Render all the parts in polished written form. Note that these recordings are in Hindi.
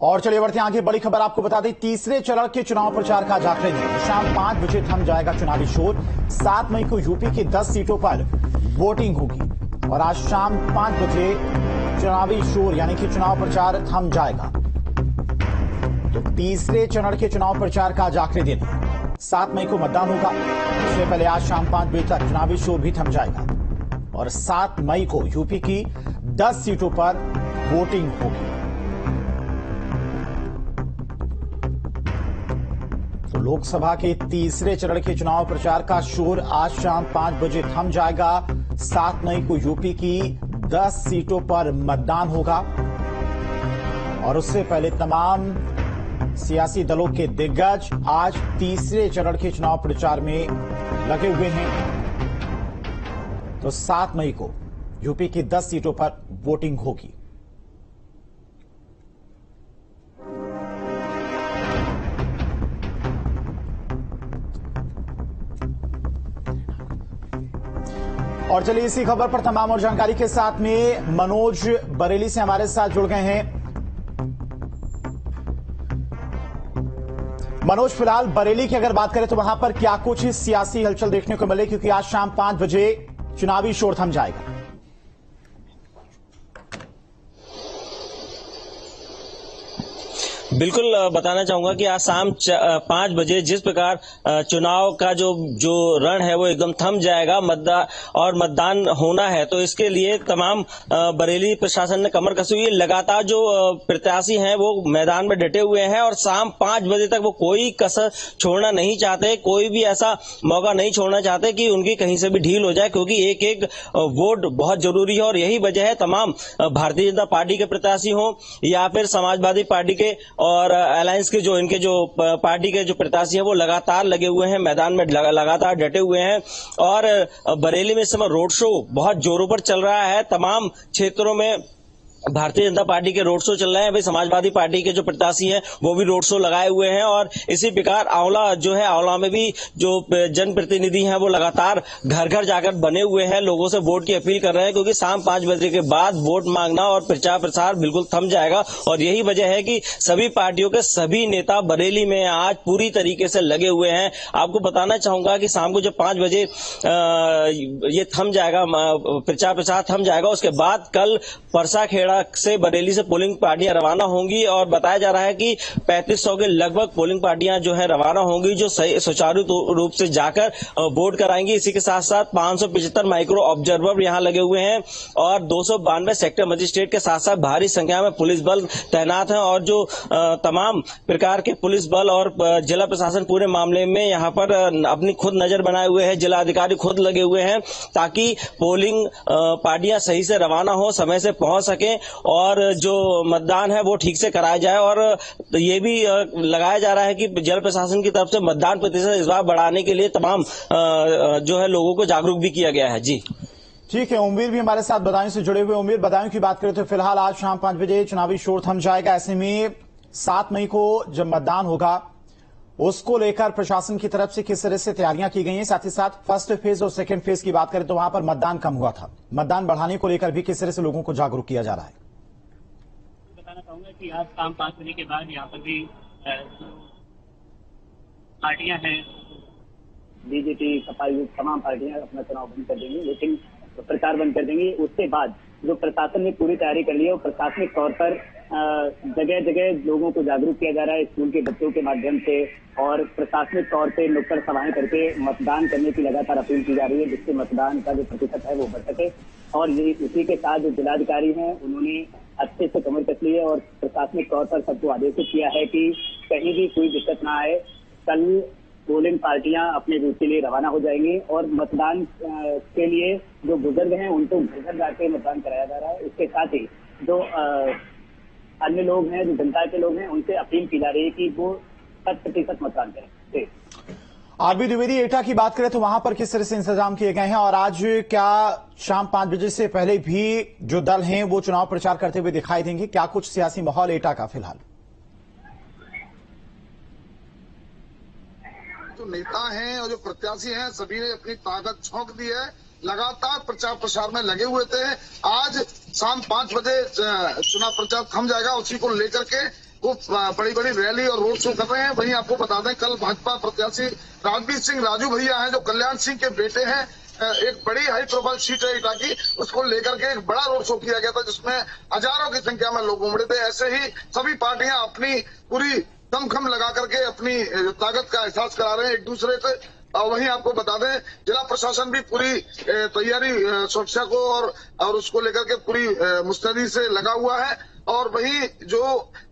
और चलिए बढ़ते हैं आगे। बड़ी खबर आपको बता दें, तीसरे चरण के चुनाव प्रचार का आज आखिरी दिन। शाम 5 बजे थम जाएगा चुनावी शोर। 7 मई को यूपी की 10 सीटों पर वोटिंग होगी और आज शाम 5 बजे चुनावी शोर यानी कि चुनाव प्रचार थम जाएगा। तो तीसरे चरण के चुनाव प्रचार का आज आखिरी दिन है। 7 मई को मतदान होगा। इससे पहले आज शाम 5 बजे तक चुनावी शोर भी थम जाएगा और 7 मई को यूपी की 10 सीटों पर वोटिंग होगी। तो लोकसभा के तीसरे चरण के चुनाव प्रचार का शोर आज शाम 5 बजे थम जाएगा। 7 मई को यूपी की 10 सीटों पर मतदान होगा और उससे पहले तमाम सियासी दलों के दिग्गज आज तीसरे चरण के चुनाव प्रचार में लगे हुए हैं। तो 7 मई को यूपी की 10 सीटों पर वोटिंग होगी। और चलिए इसी खबर पर तमाम और जानकारी के साथ में मनोज बरेली से हमारे साथ जुड़ गए हैं। मनोज, फिलहाल बरेली की अगर बात करें तो वहां पर क्या कुछ सियासी हलचल देखने को मिले, क्योंकि आज शाम 5 बजे चुनावी शोर थम जाएगा। बिल्कुल बताना चाहूंगा कि आज शाम 5 बजे जिस प्रकार चुनाव का जो रण है वो एकदम थम जाएगा, मतदान होना है, तो इसके लिए तमाम बरेली प्रशासन ने कमर कसी हुई है। लगातार जो प्रत्याशी हैं वो मैदान में डटे हुए हैं और शाम 5 बजे तक वो कोई कसर छोड़ना नहीं चाहते, कोई भी ऐसा मौका नहीं छोड़ना चाहते कि उनकी कहीं से भी ढील हो जाए, क्योंकि एक एक वोट बहुत जरूरी है। और यही वजह है तमाम भारतीय जनता पार्टी के प्रत्याशी हों या फिर समाजवादी पार्टी के और अलायंस के इनके पार्टी के जो प्रत्याशी हैं वो लगातार लगे हुए हैं, मैदान में लगातार डटे हुए हैं। और बरेली में इस समय रोड शो बहुत जोरों पर चल रहा है। तमाम क्षेत्रों में भारतीय जनता पार्टी के रोड शो चल रहे हैं। भाई समाजवादी पार्टी के जो प्रत्याशी हैं वो भी रोड शो लगाए हुए हैं और इसी प्रकार आंवला में भी जो जनप्रतिनिधि हैं वो लगातार घर घर जाकर बने हुए हैं, लोगों से वोट की अपील कर रहे हैं, क्योंकि शाम 5 बजे के बाद वोट मांगना और प्रचार प्रसार बिल्कुल थम जाएगा। और यही वजह है कि सभी पार्टियों के सभी नेता बरेली में आज पूरी तरीके से लगे हुए हैं। आपको बताना चाहूंगा कि शाम को जब 5 बजे ये थम जाएगा, प्रचार प्रसार थम जाएगा, उसके बाद कल परसाखेड़ा से बरेली से पोलिंग पार्टियां रवाना होंगी और बताया जा रहा है कि 3500 के लगभग पोलिंग पार्टियां जो है रवाना होंगी, जो सुचारू रूप से जाकर वोट कराएंगी। इसी के साथ साथ 575 माइक्रो ऑब्जर्वर यहां लगे हुए हैं और 292 सेक्टर मजिस्ट्रेट के साथ साथ भारी संख्या में पुलिस बल तैनात हैं और जो तमाम प्रकार के पुलिस बल और जिला प्रशासन पूरे मामले में यहाँ पर अपनी खुद नजर बनाए हुए हैं। जिला अधिकारी खुद लगे हुए हैं ताकि पोलिंग पार्टियां सही से रवाना हो, समय से पहुंच सके और जो मतदान है वो ठीक से कराया जाए। और ये भी लगाया जा रहा है कि जल प्रशासन की तरफ से मतदान प्रतिशत इस बार बढ़ाने के लिए तमाम जो है लोगों को जागरूक भी किया गया है। जी ठीक है, उम्मीद भी हमारे साथ बदायूं से जुड़े हुए। उम्मीद, बदायूं की बात करें तो फिलहाल आज शाम 5 बजे चुनावी शोर थम जाएगा। ऐसे में 7 मई को जब मतदान होगा उसको लेकर प्रशासन की तरफ से किस तरह से तैयारियां की गई हैं, साथ ही साथ फर्स्ट फेज और सेकंड फेज की बात करें तो वहां पर मतदान कम हुआ था, मतदान बढ़ाने को लेकर भी किस तरह से लोगों को जागरूक किया जा रहा है। बताना चाहूंगा कि आज शाम 5 बजे के बाद यहाँ पर भी पार्टियां हैं, बीजेपी सपा तमाम पार्टियां अपना चुनाव बंद कर देंगी, लेकिन प्रचार बंद कर देंगी। उसके बाद जो प्रशासन ने पूरी तैयारी कर ली है और प्रशासनिक तौर पर जगह जगह लोगों को जागरूक किया जा रहा है स्कूल के बच्चों के माध्यम से, और प्रशासनिक तौर पे नुक्कड़ सभाएं करके मतदान करने की लगातार अपील की जा रही है, जिससे मतदान का जो प्रतिशत है वो बढ़ सके। और ये उसी के साथ जो जिलाधिकारी हैं उन्होंने अच्छे से कमर कस ली है और प्रशासनिक तौर पर सबको आदेशित किया है कि कहीं भी कोई दिक्कत ना आए। कल पोलिंग पार्टियां अपने बूथ के लिए रवाना हो जाएंगी और मतदान के लिए जो बुजुर्ग हैं उनको घर घर जाके मतदान कराया जा रहा है। इसके साथ ही जो अन्य लोग हैं, जो जनता के लोग हैं, उनसे अपील की जा रही है कि वो 100% मतदान करें। आरबी द्विवेदी, एटा की बात करें तो वहां पर किस तरह से इंतजाम किए गए हैं और आज क्या शाम 5 बजे से पहले भी जो दल हैं वो चुनाव प्रचार करते हुए दिखाई देंगे? क्या कुछ सियासी माहौल एटा का फिलहाल? जो नेता हैं और जो प्रत्याशी हैं सभी ने अपनी ताकत झोंक दी है, लगातार प्रचार प्रसार में लगे हुए थे। आज शाम 5 बजे चुनाव प्रचार थम जाएगा, उसी को लेकर के खूब बड़ी बड़ी रैली और रोड शो कर रहे हैं। वहीं आपको बता दें, कल भाजपा प्रत्याशी राजवीर सिंह राजू भैया हैं, जो कल्याण सिंह के बेटे हैं, एक बड़ी हाई प्रोफाइल सीट है एटा की, उसको लेकर के एक बड़ा रोड शो किया गया था, जिसमें हजारों की संख्या में लोग उमड़े थे। ऐसे ही सभी पार्टियां अपनी पूरी दमखम लगा करके अपनी ताकत का एहसास करा रहे हैं एक दूसरे से। और वहीं आपको बता दें, जिला प्रशासन भी पूरी तैयारी सुरक्षा को और उसको लेकर के पूरी मुस्तैदी से लगा हुआ है। और वहीं जो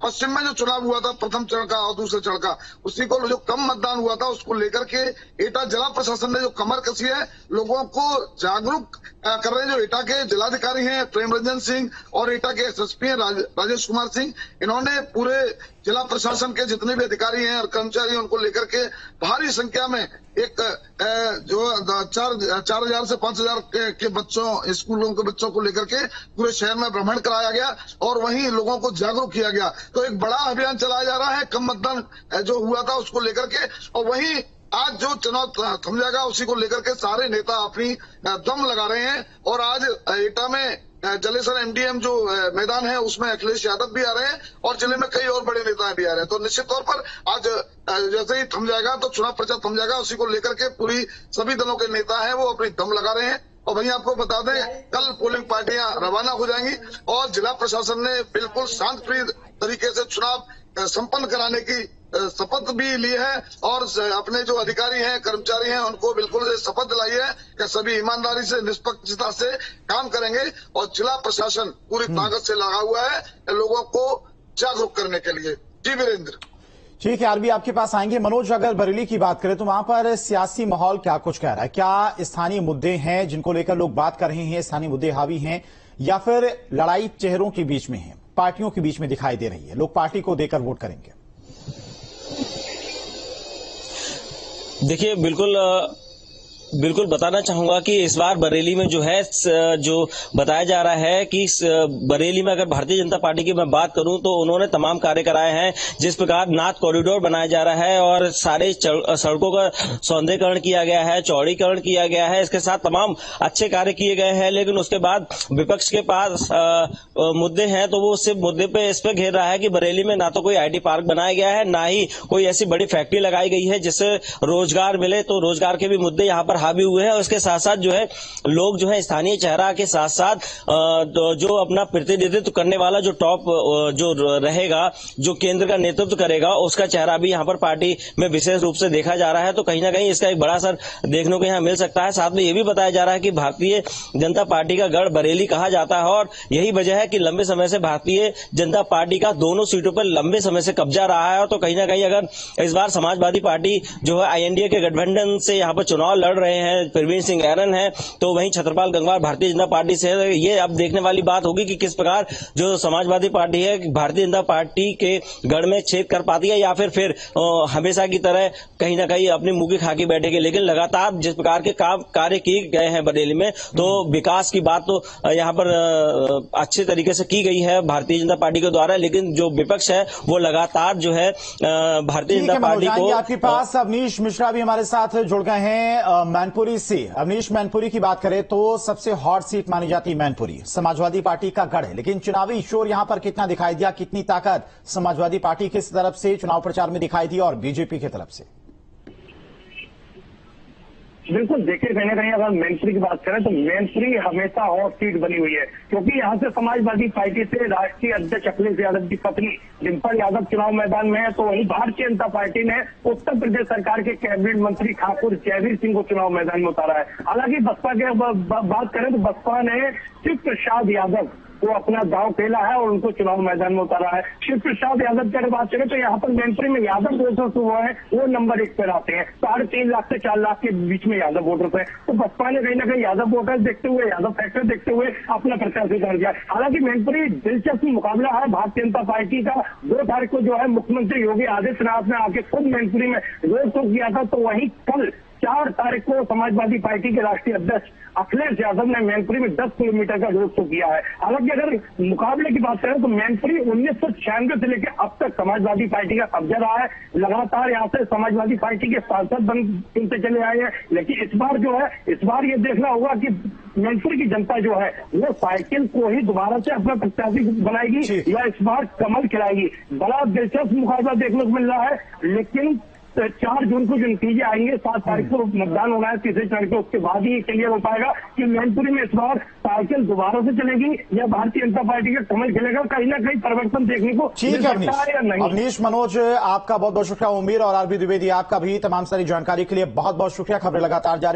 पश्चिम में जो चुनाव हुआ था प्रथम चरण का और दूसरे चरण का, उसी को जो कम मतदान हुआ था उसको लेकर के एटा जिला प्रशासन ने जो कमर कसी है, लोगों को जागरूक कर रहे हैं। जो एटा के जिलाधिकारी हैं प्रेम रंजन सिंह और एटा के एसएसपी हैं राजेश कुमार सिंह, इन्होंने पूरे जिला प्रशासन के जितने भी अधिकारी हैं और कर्मचारी उनको लेकर के भारी संख्या में एक जो 4,000 से 5,000 के बच्चों, स्कूलों के बच्चों को लेकर के पूरे शहर में भ्रमण कराया गया और वहीं लोगों को जागरूक किया गया। तो एक बड़ा अभियान चलाया जा रहा है कम मतदान जो हुआ था उसको लेकर के। और वहीं आज जो चुनाव थम जाएगा उसी को लेकर के सारे नेता अपनी दम लगा रहे हैं। और आज एटा में जलेसर एमडीएम जो मैदान है उसमें अखिलेश यादव भी आ रहे हैं और जिले में कई और बड़े नेता भी आ रहे हैं। तो निश्चित तौर पर आज जैसे ही थम जाएगा तो चुनाव प्रचार थम जाएगा, उसी को लेकर के पूरी सभी दलों के नेता हैं वो अपनी दम लगा रहे हैं। और वहीं आपको बता दें, कल पोलिंग पार्टियां रवाना हो जाएंगी और जिला प्रशासन ने बिल्कुल शांतिप्रिय तरीके से चुनाव संपन्न कराने की शपथ भी ली है और अपने जो अधिकारी हैं, कर्मचारी हैं, उनको बिल्कुल शपथ दिलाई है कि सभी ईमानदारी से, निष्पक्षता से काम करेंगे। और जिला प्रशासन पूरी ताकत से लगा हुआ है लोगों को जागरूक करने के लिए। जी वीरेंद्र। ठीक है, आरबी आपके पास आएंगे। मनोज, अगर बरेली की बात करें तो वहां पर सियासी माहौल क्या कुछ कह रहा है? क्या स्थानीय मुद्दे हैं जिनको लेकर लोग बात कर रहे हैं, स्थानीय मुद्दे हावी हैं, या फिर लड़ाई चेहरों के बीच में है, पार्टियों के बीच में दिखाई दे रही है, लोग पार्टी को देकर वोट करेंगे? देखिए, बिल्कुल बताना चाहूंगा कि इस बार बरेली में जो है, जो बताया जा रहा है कि बरेली में अगर भारतीय जनता पार्टी की मैं बात करूं तो उन्होंने तमाम कार्य कराए हैं। जिस प्रकार नाथ कॉरिडोर बनाया जा रहा है और सारे सड़कों का सौंदर्यीकरण किया गया है, चौड़ीकरण किया गया है, इसके साथ तमाम अच्छे कार्य किए गए हैं। लेकिन उसके बाद विपक्ष के पास मुद्दे हैं तो वो सिर्फ मुद्दे पे इस पे घेर रहा है कि बरेली में ना तो कोई आईटी पार्क बनाया गया है, ना ही कोई ऐसी बड़ी फैक्ट्री लगाई गई है जिससे रोजगार मिले। तो रोजगार के भी मुद्दे यहाँ पर हावी हुए हैं। और इसके साथ साथ जो है लोग जो है स्थानीय चेहरा के साथ साथ जो अपना प्रतिनिधित्व करने वाला जो टॉप जो रहेगा, जो केंद्र का नेतृत्व करेगा, उसका चेहरा भी यहाँ पर पार्टी में विशेष रूप से देखा जा रहा है। तो कहीं ना कहीं इसका एक बड़ा असर देखने को यहाँ मिल सकता है। साथ में ये भी बताया जा रहा है कि भारतीय जनता पार्टी का गढ़ बरेली कहा जाता है और यही वजह है कि लंबे समय से भारतीय जनता पार्टी का दोनों सीटों पर लंबे समय से कब्जा रहा है। तो कहीं ना कहीं अगर इस बार समाजवादी पार्टी जो है INDA के गठबंधन से यहाँ पर चुनाव लड़ रहे हैं, प्रवीण सिंह ऐरन है, तो वहीं छत्रपाल गंगवार भारतीय जनता पार्टी से है। ये अब देखने वाली बात होगी कि किस प्रकार जो समाजवादी पार्टी है भारतीय जनता पार्टी के गढ़ में छेद कर पाती है या फिर हमेशा की तरह कहीं ना कहीं अपनी मुंह की खाकी बैठेगी। लेकिन लगातार जिस प्रकार के कार्य किए गए हैं बरेली में, तो विकास की बात तो यहाँ पर अच्छे तरीके से की गई है भारतीय जनता पार्टी के द्वारा। लेकिन जो विपक्ष है वो लगातार जो है भारतीय जनता पार्टी को। आपके पास अवनीश मिश्रा भी हमारे साथ जुड़ गए हैं मैनपुरी से। अवनीश, मैनपुरी की बात करें तो सबसे हॉट सीट मानी जाती है मैनपुरी, समाजवादी पार्टी का गढ़ है, लेकिन चुनावी शोर यहां पर कितना दिखाई दिया? कितनी ताकत समाजवादी पार्टी की तरफ से चुनाव प्रचार में दिखाई दी और बीजेपी की तरफ से? बिल्कुल, देखिए कहीं ना कहीं अगर मैनपुरी की बात करें तो मैनपुरी हमेशा हॉट सीट बनी हुई है, क्योंकि यहाँ से समाजवादी पार्टी से राष्ट्रीय अध्यक्ष अखिलेश यादव की पत्नी डिम्पल यादव चुनाव मैदान में है, तो वहीं भारतीय जनता पार्टी ने उत्तर प्रदेश सरकार के कैबिनेट मंत्री ठाकुर जयवीर सिंह को चुनाव मैदान में उतारा है। हालांकि बसपा की बात करें तो बसपा ने शिव प्रसाद यादव वो अपना दांव खेला है और उनको चुनाव मैदान में उतारा है। शिव प्रसाद यादव की अगर बात करें तो यहाँ पर मैनपुरी में यादव वोटर्स हुआ है, वो नंबर 1 पर आते हैं। 3.5 लाख से 4 लाख के बीच में यादव वोटर्स है। तो बसपा ने कहीं ना कहीं यादव वोटर्स देखते हुए, यादव फैक्टर देखते हुए अपना प्रत्याशी कर दिया। हालांकि मैनपुरी दिलचस्प मुकाबला है भारतीय जनता पार्टी का। 2 तारीख को जो है मुख्यमंत्री योगी आदित्यनाथ ने आके खुद मैनपुरी में रोड शो किया था, तो वहीं कल 4 तारीख को समाजवादी पार्टी के राष्ट्रीय अध्यक्ष अखिलेश यादव ने मैनपुरी में 10 किलोमीटर का रोड शो किया है। हालांकि अगर मुकाबले की बात करें तो मैनपुरी 1996 से लेकर अब तक समाजवादी पार्टी का कब्जा रहा है। लगातार यहाँ से समाजवादी पार्टी के सांसद बनते चले आए हैं। लेकिन इस बार जो है, इस बार ये देखना होगा कि मैनपुरी की जनता जो है वो साइकिल को ही दोबारा से अपना प्रत्याशी बनाएगी या इस बार कमल खिलाएगी। बड़ा दिलचस्प मुकाबला देखने को मिल रहा है। लेकिन 4 जून को जो नतीजे आएंगे, 7 तारीख को मतदान होना है तीसरे चरण के, उसके बाद ही क्लियर हो पाएगा कि मैनपुरी में इस बार साइकिल दोबारा से चलेगी या भारतीय जनता पार्टी का कमल खिलेगा। कहीं ना कहीं परिवर्तन देखने को मिल सकता है या नहीं। अवनीश, मनोज, आपका बहुत बहुत शुक्रिया। उम्मीद और आरबी द्विवेदी आपका भी तमाम सारी जानकारी के लिए बहुत बहुत शुक्रिया। खबरें लगातार जारी